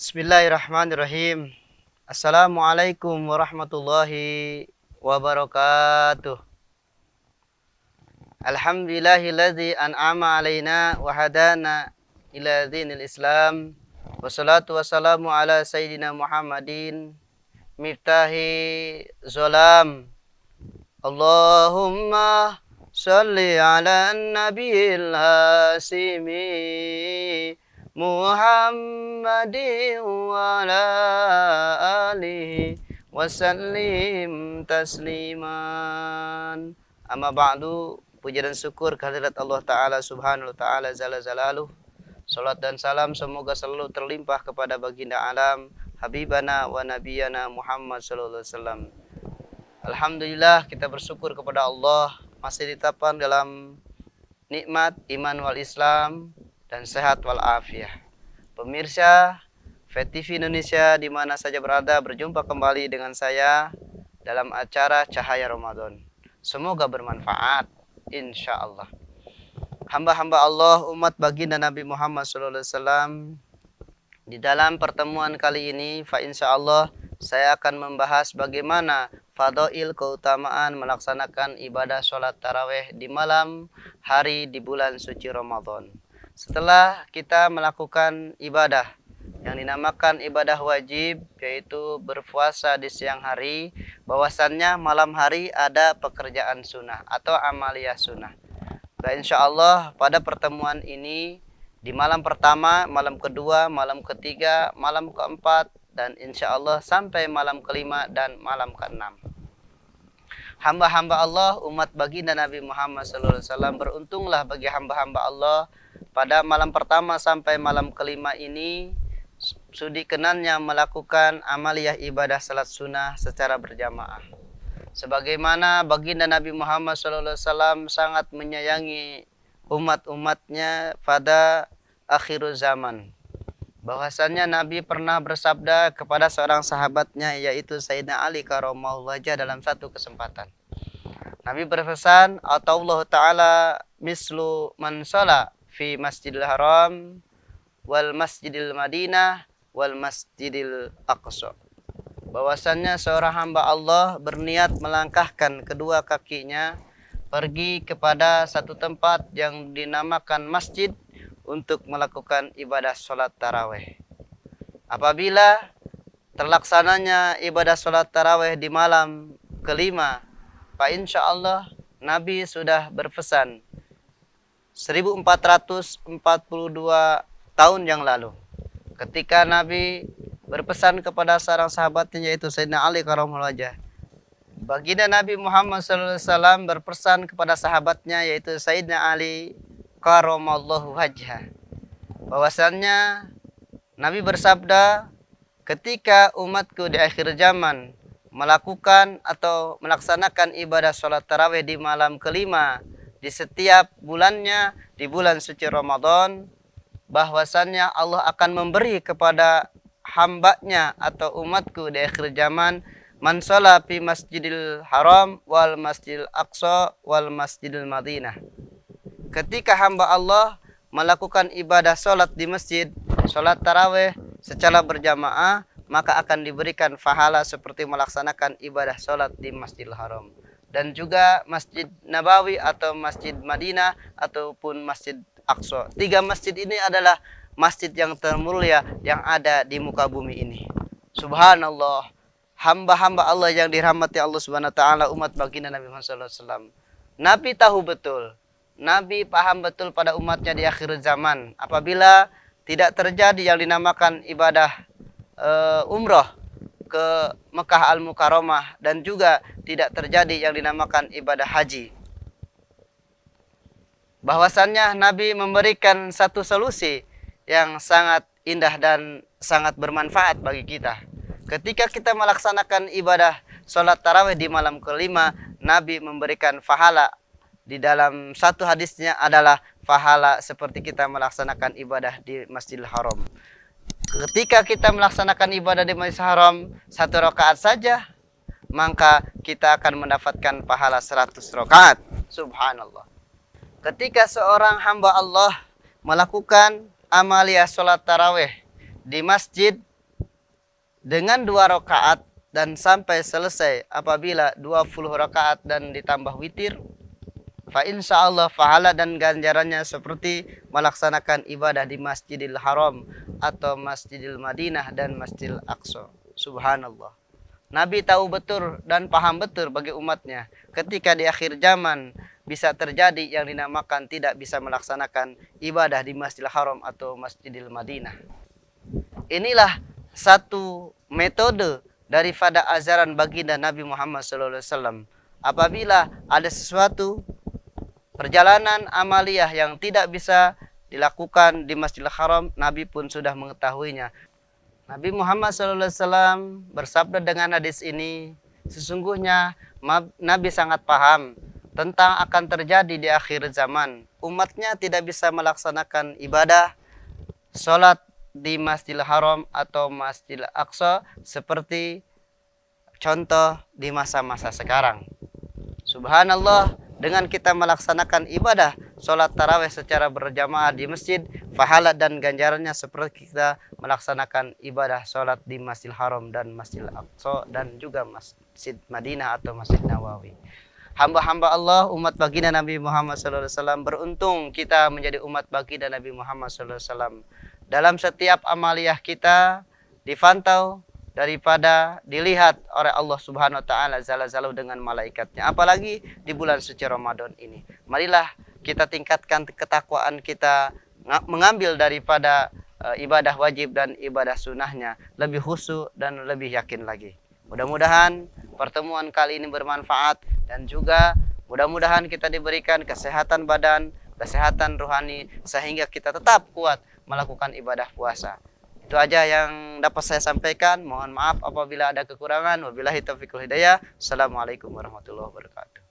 Bismillahirrahmanirrahim. Assalamualaikum warahmatullahi wabarakatuh. Alhamdulillahilladzi an'ama alaina wa hadana ila dinil Islam. Wassalatu wassalamu ala sayyidina Muhammadin miftahi zolam. Allahumma salli ala nabiyil hasimi Muhammadin wa ala alihi wasallim tasliman. Amma ba'du, puja dan syukur kehadirat Allah Ta'ala subhanahu wa ta'ala zala zalaluh. Salat dan salam semoga selalu terlimpah kepada baginda alam Habibana wa Nabiyana Muhammad sallallahu alaihi wasallam. Alhamdulillah, kita bersyukur kepada Allah masih ditetapkan dalam nikmat iman wal Islam dan sehat walafiat. Pemirsa VTV Indonesia di mana saja berada, berjumpa kembali dengan saya dalam acara Cahaya Ramadan. Semoga bermanfaat, insya Allah. Hamba-hamba Allah, umat baginda Nabi Muhammad SAW, di dalam pertemuan kali ini, insya Allah saya akan membahas bagaimana fadail keutamaan melaksanakan ibadah sholat taraweh di malam hari di bulan suci Ramadan. Setelah kita melakukan ibadah yang dinamakan ibadah wajib, yaitu berpuasa di siang hari, bahwasannya malam hari ada pekerjaan sunnah atau amaliyah sunnah. Dan insya Allah pada pertemuan ini di malam pertama, malam kedua, malam ketiga, malam keempat, dan insya Allah sampai malam kelima dan malam keenam. Hamba-hamba Allah, umat baginda Nabi Muhammad SAW, beruntunglah bagi hamba-hamba Allah pada malam pertama sampai malam kelima ini sudi kenannya melakukan amaliyah ibadah salat sunnah secara berjamaah. Sebagaimana baginda Nabi Muhammad SAW sangat menyayangi umat-umatnya pada akhir zaman. Bahwasannya Nabi pernah bersabda kepada seorang sahabatnya, yaitu Sayyidina Ali karramallahu wajhah, dalam satu kesempatan. Nabi berpesan, "Atau Allah Ta'ala mislu man shala fi Masjidil Haram wal Masjidil Madinah wal Masjidil Aqsa." Bahwasannya seorang hamba Allah berniat melangkahkan kedua kakinya pergi kepada satu tempat yang dinamakan masjid untuk melakukan ibadah sholat taraweh. Apabila terlaksananya ibadah sholat taraweh di malam kelima, insya Allah Nabi sudah berpesan 1442 tahun yang lalu, ketika Nabi berpesan kepada seorang sahabatnya, yaitu Sayyidina Ali karramallahu wajhah. Baginda Nabi Muhammad SAW berpesan kepada sahabatnya, yaitu Sayyidina Ali karramallahu wajhah, bahwasannya Nabi bersabda, ketika umatku di akhir zaman melakukan atau melaksanakan ibadah sholat tarawih di malam kelima di setiap bulannya di bulan suci Ramadan, bahwasannya Allah akan memberi kepada hambanya atau umatku di akhir zaman man sholat fi Masjidil Haram wal Masjidil Aqsa wal Masjidil Madinah. Ketika hamba Allah melakukan ibadah sholat di masjid, sholat tarawih secara berjamaah, maka akan diberikan pahala seperti melaksanakan ibadah sholat di Masjidil Haram. Dan juga Masjid Nabawi atau Masjid Madinah ataupun Masjid Aqsa. Tiga masjid ini adalah masjid yang termulia yang ada di muka bumi ini. Subhanallah, hamba-hamba Allah yang dirahmati Allah Subhanahu wa taala, umat baginda Nabi Muhammad SAW. Nabi tahu betul, Nabi paham betul pada umatnya di akhir zaman, apabila tidak terjadi yang dinamakan ibadah umroh ke Mekah Al-Mukarramah, dan juga tidak terjadi yang dinamakan ibadah haji, bahwasannya Nabi memberikan satu solusi yang sangat indah dan sangat bermanfaat bagi kita. Ketika kita melaksanakan ibadah sholat tarawih di malam kelima, Nabi memberikan pahala. Di dalam satu hadisnya adalah pahala seperti kita melaksanakan ibadah di Masjidil Haram. Ketika kita melaksanakan ibadah di Masjidil Haram satu rakaat saja, maka kita akan mendapatkan pahala 100 rakaat. Subhanallah. Ketika seorang hamba Allah melakukan amaliyah sholat tarawih di masjid dengan 2 rakaat dan sampai selesai apabila 20 rakaat dan ditambah witir, fa insyaallah pahala dan ganjarannya seperti melaksanakan ibadah di Masjidil Haram atau Masjidil Madinah dan Masjidil Aqsa. Subhanallah. Nabi tahu betul dan paham betul bagi umatnya ketika di akhir zaman bisa terjadi yang dinamakan tidak bisa melaksanakan ibadah di Masjidil Haram atau Masjidil Madinah. Inilah satu metode daripada ajaran baginda Nabi Muhammad SAW. Apabila ada sesuatu perjalanan amaliyah yang tidak bisa dilakukan di Masjidil Haram, Nabi pun sudah mengetahuinya. Nabi Muhammad SAW bersabda dengan hadis ini, sesungguhnya Nabi sangat paham tentang akan terjadi di akhir zaman. Umatnya tidak bisa melaksanakan ibadah, sholat di Masjidil Haram atau Masjidil Aqsa seperti contoh di masa-masa sekarang. Subhanallah, dengan kita melaksanakan ibadah sholat tarawih secara berjamaah di masjid, pahala dan ganjarannya seperti kita melaksanakan ibadah sholat di Masjidil Haram dan Masjidil Aqsa dan juga Masjid Madinah atau Masjid Nawawi. Hamba-hamba Allah, umat baginda Nabi Muhammad SAW, beruntung kita menjadi umat baginda Nabi Muhammad SAW. Dalam setiap amaliyah kita dipantau daripada dilihat oleh Allah Subhanahu wa taala zala-zalu dengan malaikatnya, apalagi di bulan suci Ramadan ini. Marilah kita tingkatkan ketakwaan kita, mengambil daripada ibadah wajib dan ibadah sunnahnya lebih khusyuk dan lebih yakin lagi. Mudah-mudahan pertemuan kali ini bermanfaat dan juga mudah-mudahan kita diberikan kesehatan badan, kesehatan rohani sehingga kita tetap kuat melakukan ibadah puasa. Itu aja yang dapat saya sampaikan. Mohon maaf apabila ada kekurangan. Wabillahi taufiq wal hidayah. Assalamualaikum warahmatullahi wabarakatuh.